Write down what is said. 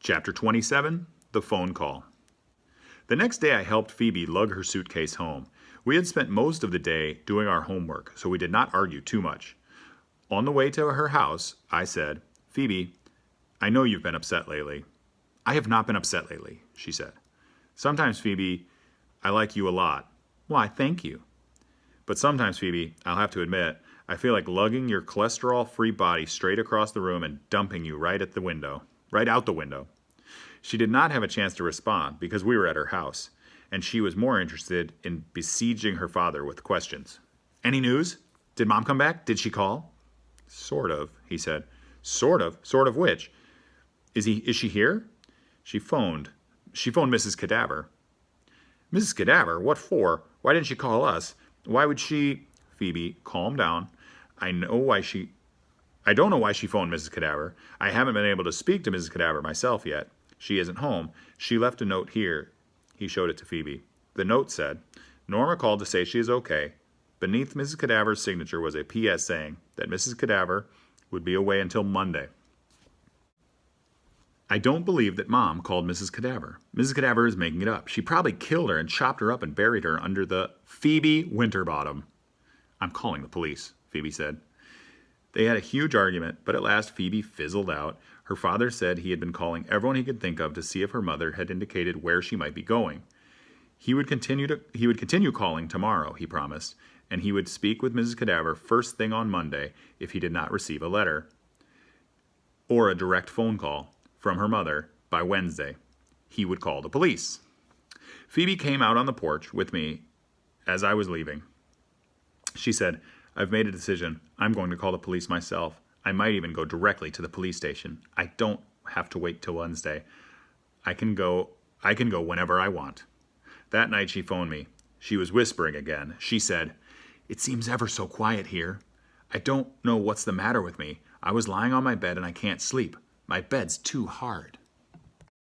Chapter 27, The Phone Call. The next day I helped Phoebe lug her suitcase home. We had spent most of the day doing our homework, so we did not argue too much. On the way to her house, I said, "Phoebe, I know you've been upset lately." "I have not been upset lately," she said. "Sometimes, Phoebe, I like you a lot." "Why, thank you." "But sometimes, Phoebe, I'll have to admit, I feel like lugging your cholesterol-free body straight across the room and dumping you right out the window. She did not have a chance to respond because we were at her house, and she was more interested in besieging her father with questions. "Any news? Did Mom come back? Did she call?" "Sort of," he said. "Sort of? Sort of which? Is she here?" She phoned Mrs. Cadaver." "Mrs. Cadaver? What for? Why didn't she call us? Why would she—" "Phoebe, calm down. I don't know why she phoned Mrs. Cadaver. I haven't been able to speak to Mrs. Cadaver myself yet. She isn't home. She left a note here." He showed it to Phoebe. The note said, "Norma called to say she is okay." Beneath Mrs. Cadaver's signature was a P.S. saying that Mrs. Cadaver would be away until Monday. "I don't believe that Mom called Mrs. Cadaver. Mrs. Cadaver is making it up. She probably killed her and chopped her up and buried her under the—" "Phoebe Winterbottom." "I'm calling the police," Phoebe said. They had a huge argument, but at last Phoebe fizzled out. Her father said he had been calling everyone he could think of to see if her mother had indicated where she might be going. He would continue calling tomorrow, he promised, and he would speak with Mrs. Cadaver first thing on Monday if he did not receive a letter or a direct phone call from her mother by Wednesday. He would call the police. Phoebe came out on the porch with me as I was leaving. She said, "I've made a decision. I'm going to call the police myself. I might even go directly to the police station. I don't have to wait till Wednesday. I can go whenever I want." That night she phoned me. She was whispering again. She said, "It seems ever so quiet here. I don't know what's the matter with me. I was lying on my bed and I can't sleep. My bed's too hard."